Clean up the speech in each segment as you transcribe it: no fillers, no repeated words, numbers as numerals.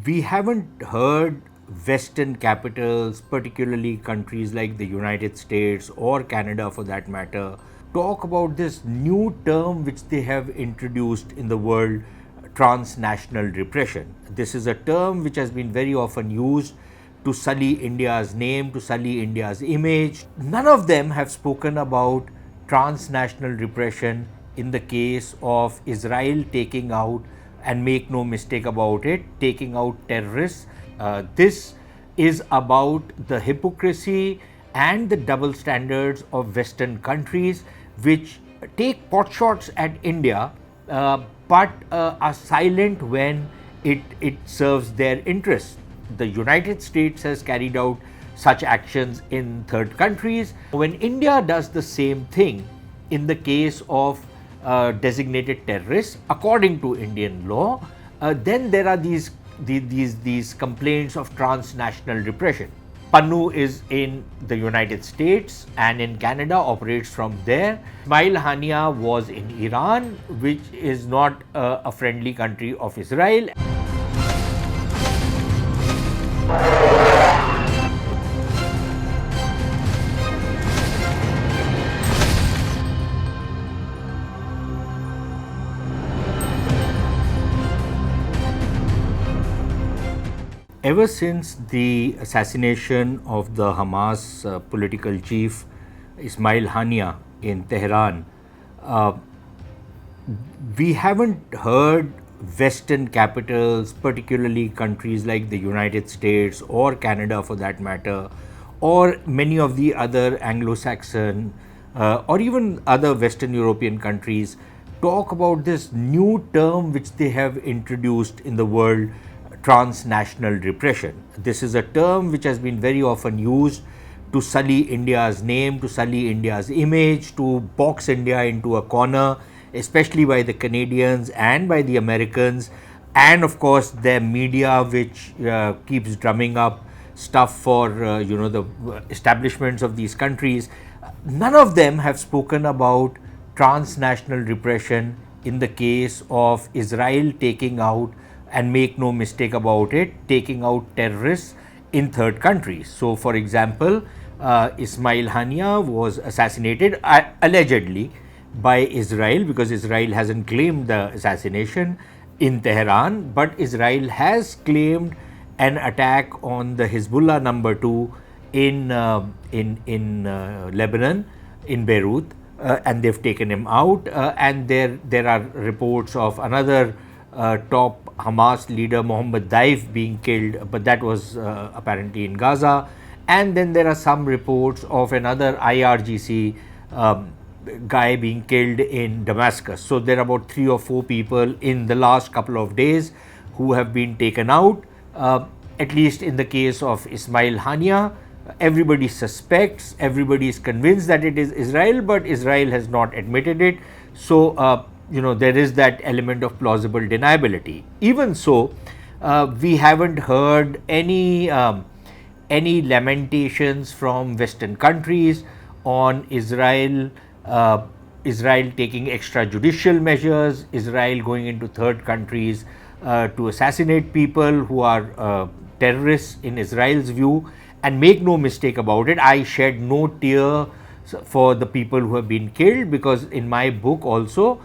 We haven't heard Western capitals, particularly countries like the United States or Canada for that matter, talk about this new term which they have introduced in the world, transnational repression. This is a term which has been very often used to sully India's name, to sully India's image. None of them have spoken about transnational repression in the case of Israel taking out, and make no mistake about it, taking out terrorists. This is about the hypocrisy and the double standards of Western countries which take potshots at India but are silent when it serves their interests. The United States has carried out such actions in third countries. When India does the same thing in the case of designated terrorists, according to Indian law, then there are these complaints of transnational repression. Pannun is in the United States and in Canada, operates from there. Ismail Haniyeh was in Iran, which is not a friendly country of Israel. Ever since the assassination of the Hamas political chief Ismail Haniyeh in Tehran, we haven't heard Western capitals, particularly countries like the United States or Canada for that matter, or many of the other Anglo-Saxon or even other Western European countries, talk about this new term which they have introduced in the world, transnational repression. This is a term which has been very often used to sully India's name, to sully India's image, to box India into a corner, especially by the Canadians and by the Americans, and of course their media, which keeps drumming up stuff for the establishments of these countries. None of them have spoken about transnational repression in the case of Israel taking out, and make no mistake about it, taking out terrorists in third countries. So, for example, Ismail Haniyeh was assassinated allegedly by Israel, because Israel hasn't claimed the assassination in Tehran, but Israel has claimed an attack on the Hezbollah number 2 in Lebanon, in Beirut, and they've taken him out. And there are reports of another top Hamas leader, Mohammed Daif, being killed, but that was apparently in Gaza. And then there are some reports of another IRGC guy being killed in Damascus. So there are about 3 or 4 people in the last couple of days who have been taken out. At least in the case of Ismail Haniyeh, everybody suspects, everybody is convinced that it is Israel, but Israel has not admitted it. So there is that element of plausible deniability. Even so, we haven't heard any lamentations from Western countries on Israel taking extrajudicial measures, Israel going into third countries to assassinate people who are terrorists in Israel's view. And make no mistake about it, I shed no tear for the people who have been killed, because in my book also,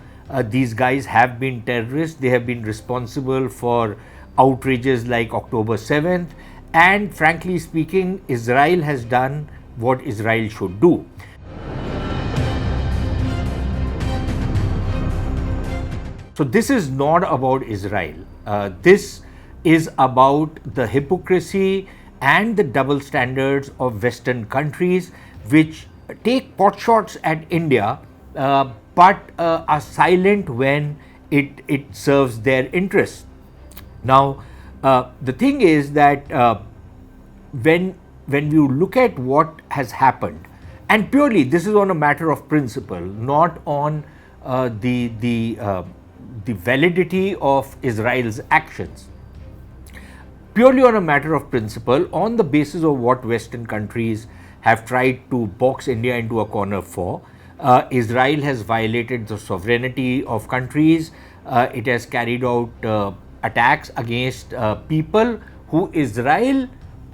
these guys have been terrorists. They have been responsible for outrages like October 7th. And frankly speaking, Israel has done what Israel should do. So this is not about Israel. This is about the hypocrisy and the double standards of Western countries which take potshots at India but are silent when it serves their interests. Now, the thing is that when you look at what has happened, and purely this is on a matter of principle, not on the validity of Israel's actions, purely on a matter of principle, on the basis of what Western countries have tried to box India into a corner for. Israel has violated the sovereignty of countries. It has carried out attacks against people who Israel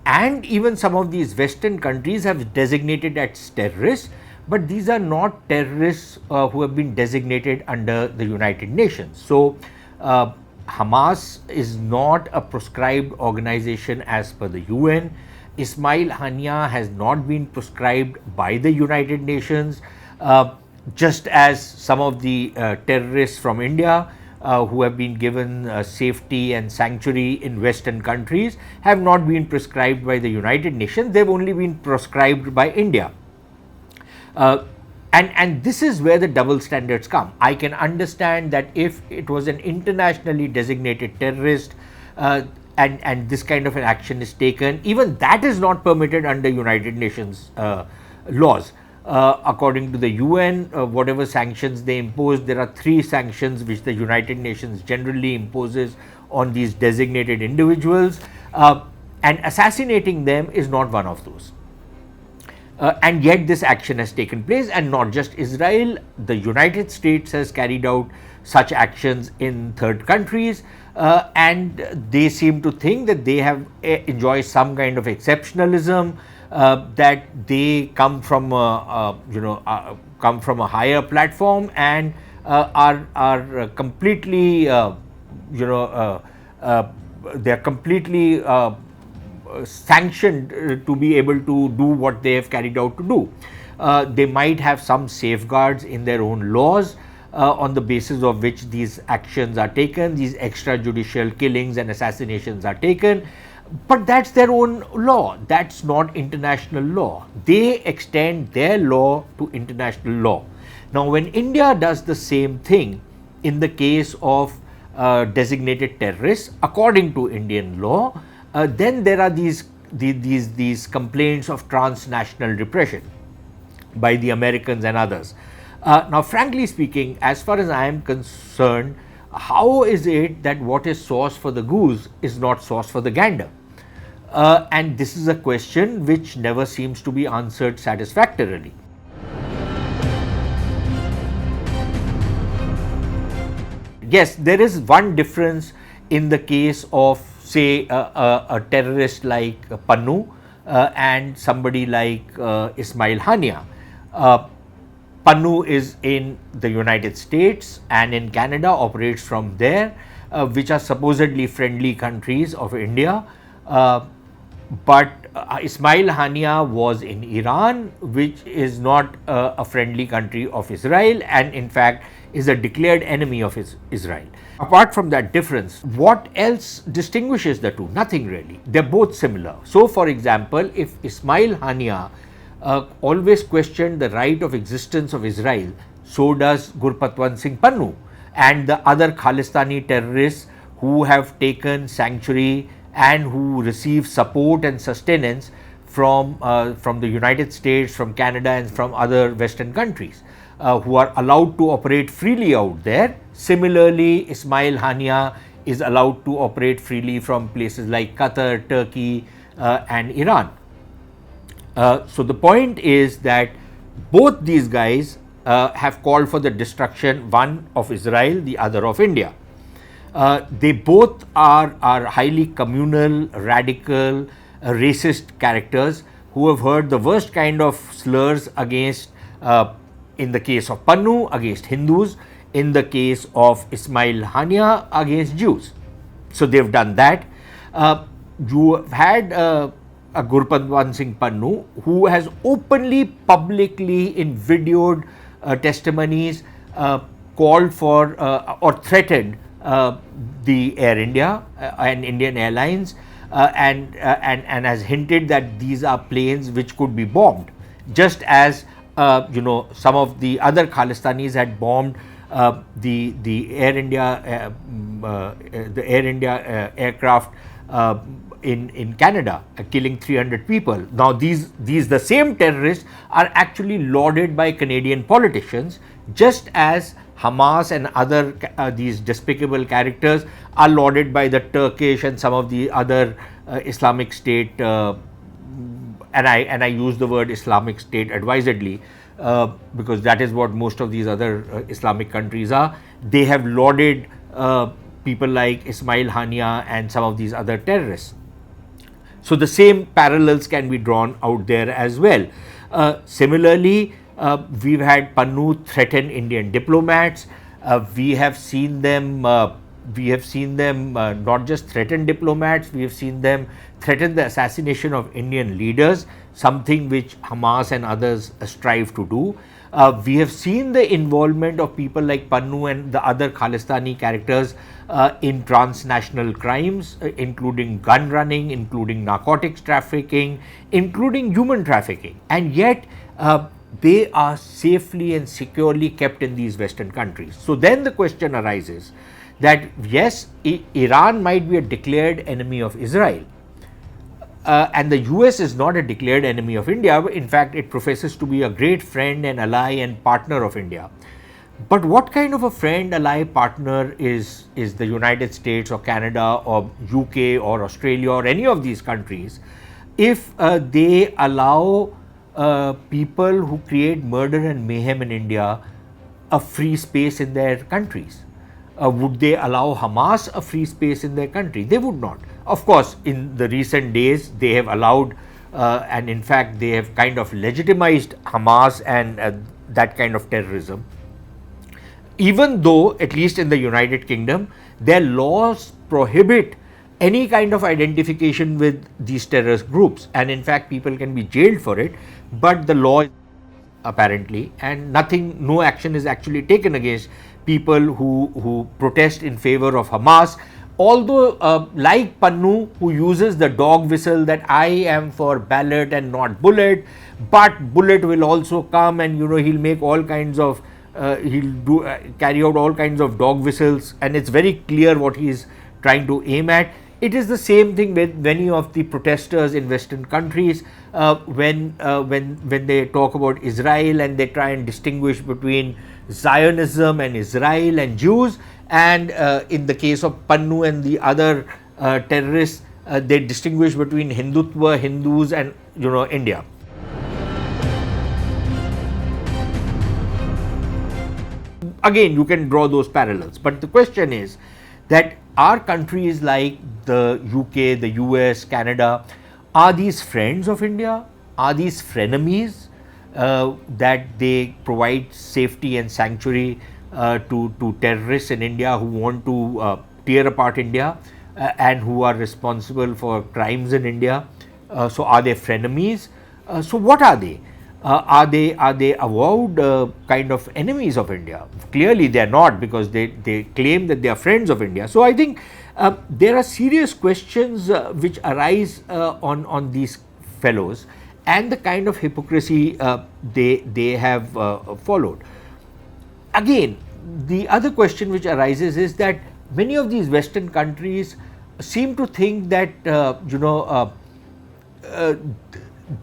and even some of these Western countries have designated as terrorists, but these are not terrorists who have been designated under the United Nations. So, Hamas is not a proscribed organization as per the UN. Ismail Haniyeh has not been proscribed by the United Nations, just as some of the terrorists from India who have been given safety and sanctuary in Western countries have not been prescribed by the United Nations, they have only been proscribed by India. And this is where the double standards come. I can understand that if it was an internationally designated terrorist and this kind of an action is taken, even that is not permitted under United Nations laws. According to the UN, whatever sanctions they impose, there are 3 sanctions which the United Nations generally imposes on these designated individuals, and assassinating them is not one of those. And yet this action has taken place, and not just Israel, the United States has carried out such actions in third countries, and they seem to think that they have enjoyed some kind of exceptionalism, that they come from come from a higher platform and are completely they are completely sanctioned to be able to do what they have carried out to do. They might have some safeguards in their own laws on the basis of which these actions are taken, these extrajudicial killings and assassinations are taken, but that's their own law, that's not international law. They extend their law to international law. Now, when India does the same thing in the case of designated terrorists according to Indian law, then there are these complaints of transnational repression by the Americans and others. Now, frankly speaking, as far as I am concerned, how is it that what is sauce for the goose is not sauce for the gander? And this is a question which never seems to be answered satisfactorily. Yes, there is one difference in the case of, say, a terrorist like Pannun and somebody like Ismail Haniyeh. Pannun is in the United States and in Canada, operates from there, which are supposedly friendly countries of India. But Ismail Haniyeh was in Iran, which is not a friendly country of Israel, and in fact is a declared enemy of Israel. Apart from that difference, what else distinguishes the two? Nothing really. They're both similar. So, for example, if Ismail Haniyeh always questioned the right of existence of Israel, so does Gurpatwant Singh Pannu and the other Khalistani terrorists who have taken sanctuary and who receive support and sustenance from the United States, from Canada and from other Western countries, who are allowed to operate freely out there. Similarly, Ismail Haniyeh is allowed to operate freely from places like Qatar, Turkey and Iran. So the point is that both these guys have called for the destruction, one of Israel, the other of India. They both are highly communal, radical, racist characters who have heard the worst kind of slurs against, in the case of Pannu, against Hindus, in the case of Ismail Haniyeh, against Jews. So they have done that. You have had a Gurpatwant Singh Pannu who has openly, publicly, in videoed testimonies called for or threatened the Air India and Indian Airlines and has hinted that these are planes which could be bombed, just as some of the other Khalistanis had bombed the Air India aircraft in Canada, killing 300 people. Now these the same terrorists are actually lauded by Canadian politicians, just as Hamas and other these despicable characters are lauded by the Turkish and some of the other Islamic State, and I use the word Islamic State advisedly because that is what most of these other Islamic countries are. They have lauded people like Ismail Haniyeh and some of these other terrorists. So the same parallels can be drawn out there as well. Similarly, we've had Pannun threaten Indian diplomats. We have seen them. Not just threaten diplomats. We have seen them threaten the assassination of Indian leaders, something which Hamas and others strive to do. We have seen the involvement of people like Pannun and the other Khalistani characters in transnational crimes, including gun running, including narcotics trafficking, including human trafficking. And yet, they are safely and securely kept in these Western countries. So then the question arises that yes, Iran might be a declared enemy of Israel. And the US is not a declared enemy of India. In fact, it professes to be a great friend and ally and partner of India. But what kind of a friend, ally, partner is the United States or Canada or UK or Australia or any of these countries if they allow people who create murder and mayhem in India a free space in their countries? Would they allow Hamas a free space in their country? They would not. Of course, in the recent days, they have allowed and in fact, they have kind of legitimized Hamas and that kind of terrorism. Even though, at least in the United Kingdom, their laws prohibit any kind of identification with these terrorist groups. And in fact, people can be jailed for it, but the law apparently, and no action is actually taken against people who protest in favor of Hamas. Although like Pannun, who uses the dog whistle that I am for ballot and not bullet, but bullet will also come and he'll make all kinds of carry out all kinds of dog whistles, and it's very clear what he is trying to aim at. It is the same thing with many of the protesters in Western countries when they talk about Israel and they try and distinguish between Zionism and Israel and Jews, and in the case of Pannun and the other terrorists, they distinguish between Hindutva, Hindus and India. Again, you can draw those parallels, but the question is that are countries like the UK, the US, Canada, are these friends of India? Are these frenemies that they provide safety and sanctuary to terrorists in India who want to tear apart India and who are responsible for crimes in India? So are they frenemies? So what are they? Are they avowed kind of enemies of India? Clearly they are not, because they claim that they are friends of India. So I think there are serious questions which arise on these fellows and the kind of hypocrisy they have followed. Again, the other question which arises is that many of these Western countries seem to think that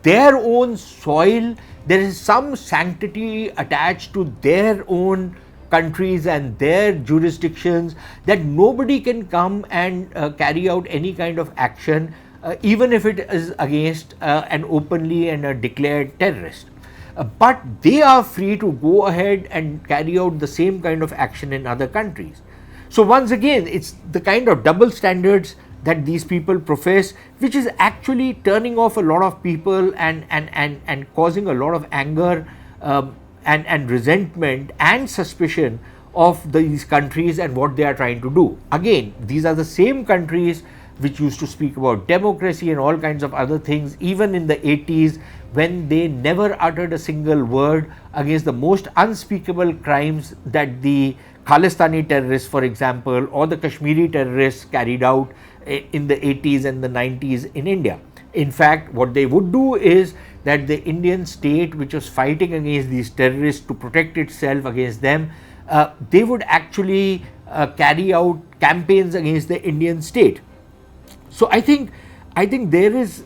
their own soil, there is some sanctity attached to their own countries and their jurisdictions, that nobody can come and carry out any kind of action, even if it is against an openly and a declared terrorist. But they are free to go ahead and carry out the same kind of action in other countries. So once again, it's the kind of double standards that these people profess, which is actually turning off a lot of people and causing a lot of anger and resentment and suspicion of these countries and what they are trying to do. Again, these are the same countries which used to speak about democracy and all kinds of other things, even in the 80s, when they never uttered a single word against the most unspeakable crimes that the Khalistani terrorists, for example, or the Kashmiri terrorists carried out in the 80s and the 90s in India. In fact, what they would do is that the Indian state, which was fighting against these terrorists to protect itself against them, they would actually carry out campaigns against the Indian state. So I think there is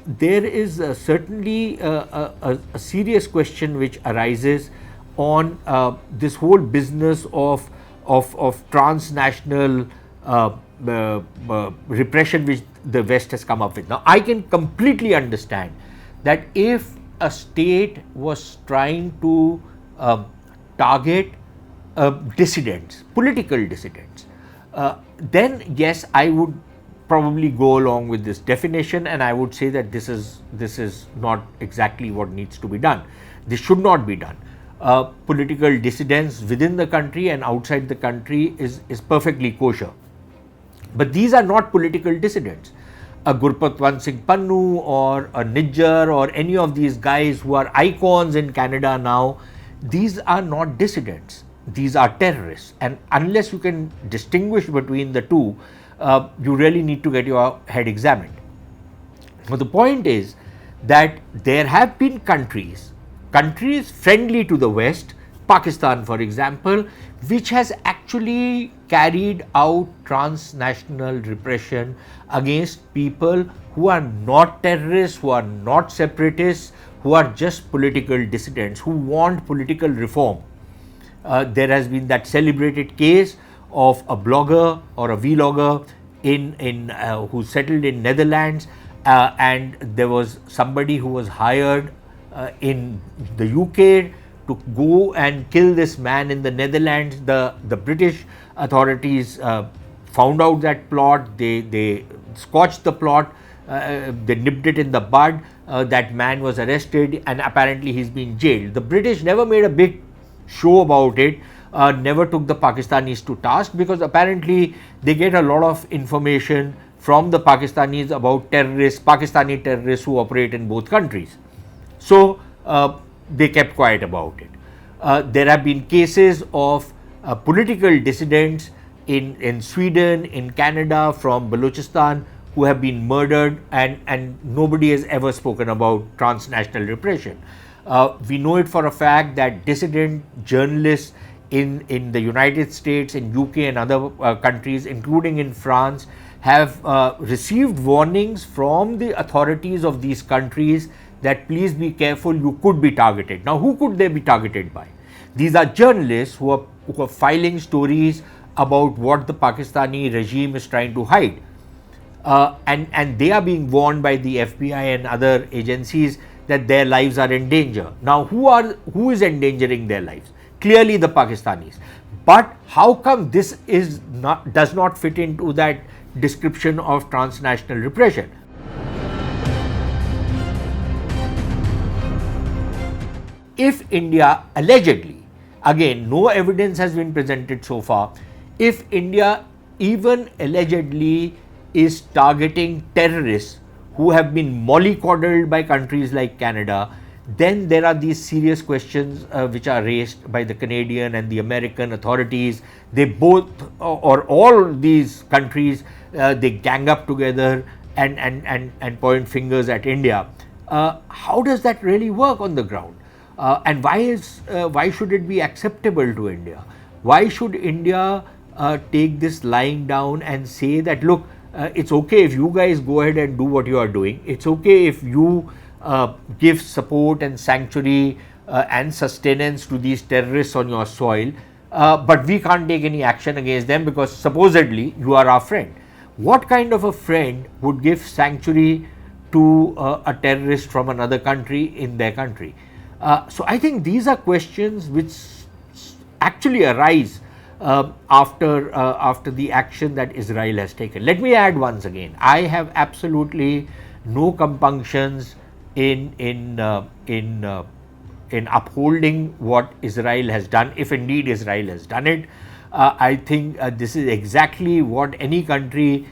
certainly a serious question which arises on this whole business of transnational repression which the West has come up with. Now, I can completely understand that if a state was trying to target dissidents, political dissidents, then yes, I would probably go along with this definition, and I would say that this is not exactly what needs to be done. This should not be done. Political dissidence within the country and outside the country is perfectly kosher. But these are not political dissidents. A Gurpatwant Singh Pannu or a Nijjar or any of these guys who are icons in Canada now, these are not dissidents. These are terrorists. And unless you can distinguish between the two, you really need to get your head examined. But the point is that there have been countries friendly to the West, Pakistan for example, which has actually carried out transnational repression against people who are not terrorists, who are not separatists, who are just political dissidents, who want political reform. There has been that celebrated case of a blogger or a vlogger who settled in Netherlands, and there was somebody who was hired in the UK to go and kill this man in the Netherlands. The British authorities found out that plot. They scotched the plot. They nipped it in the bud. That man was arrested, and apparently he's been jailed. The British never made a big show about it, never took the Pakistanis to task, because apparently they get a lot of information from the Pakistanis about Pakistani terrorists who operate in both countries. So they kept quiet about it. There have been cases of political dissidents in Sweden, in Canada, from Balochistan, who have been murdered, and nobody has ever spoken about transnational repression. We know it for a fact that dissident journalists in the United States, in UK and other countries, including in France, have received warnings from the authorities of these countries that please be careful, you could be targeted. Now, who could they be targeted by? These are journalists who are filing stories about what the Pakistani regime is trying to hide. And they are being warned by the FBI and other agencies that their lives are in danger. Now, who is endangering their lives? Clearly the Pakistanis. But how come this does not fit into that description of transnational repression? If India allegedly, again, no evidence has been presented so far, if India even allegedly is targeting terrorists who have been mollycoddled by countries like Canada, then there are these serious questions which are raised by the Canadian and the American authorities. They both, or all these countries, they gang up together and point fingers at India. How does that really work on the ground? And why should it be acceptable to India? Why should India take this lying down and say that, look, it's okay if you guys go ahead and do what you are doing. It's okay if you give support and sanctuary and sustenance to these terrorists on your soil, but we can't take any action against them because supposedly you are our friend. What kind of a friend would give sanctuary to a terrorist from another country in their country? So I think these are questions which actually arise after the action that Israel has taken. Let me add once again, I have absolutely no compunctions in upholding what Israel has done, if indeed Israel has done it. I think this is exactly what any country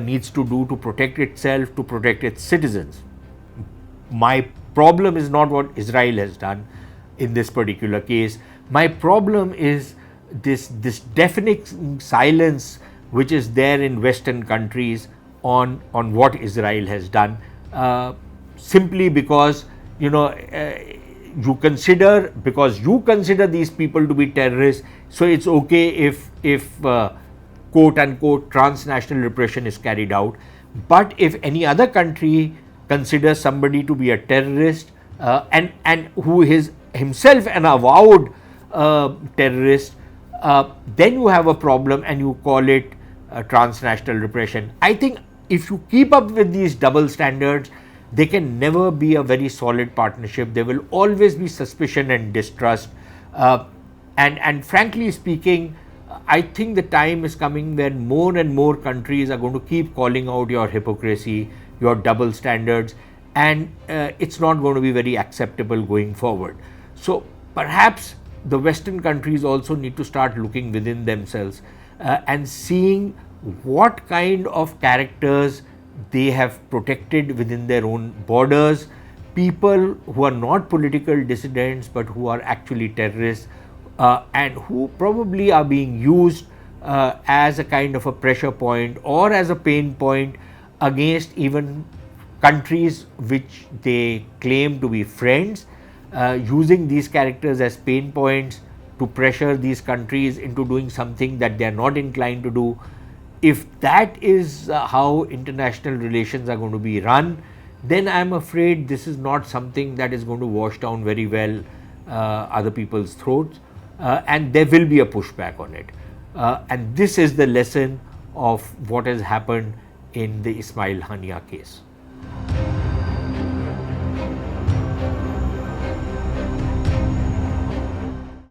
needs to do to protect itself, to protect its citizens. My problem is not what Israel has done in this particular case. My problem is this deafening silence which is there in Western countries on what Israel has done, simply because you consider these people to be terrorists, so it's okay if quote unquote transnational repression is carried out. But if any other country considers somebody to be a terrorist and who is himself an avowed terrorist, then you have a problem and you call it transnational repression. I think if you keep up with these double standards, there can never be a very solid partnership. There will always be suspicion and distrust. And frankly speaking, I think the time is coming when more and more countries are going to keep calling out your hypocrisy, your double standards, and it's not going to be very acceptable going forward. So perhaps the Western countries also need to start looking within themselves and seeing what kind of characters they have protected within their own borders, people who are not political dissidents but who are actually terrorists, and who probably are being used as a kind of a pressure point or as a pain point against even countries which they claim to be friends, using these characters as pain points to pressure these countries into doing something that they are not inclined to do. If that is how international relations are going to be run, then I am afraid this is not something that is going to wash down very well other people's throats, and there will be a pushback on it. And this is the lesson of what has happened in the Ismail Haniyeh case.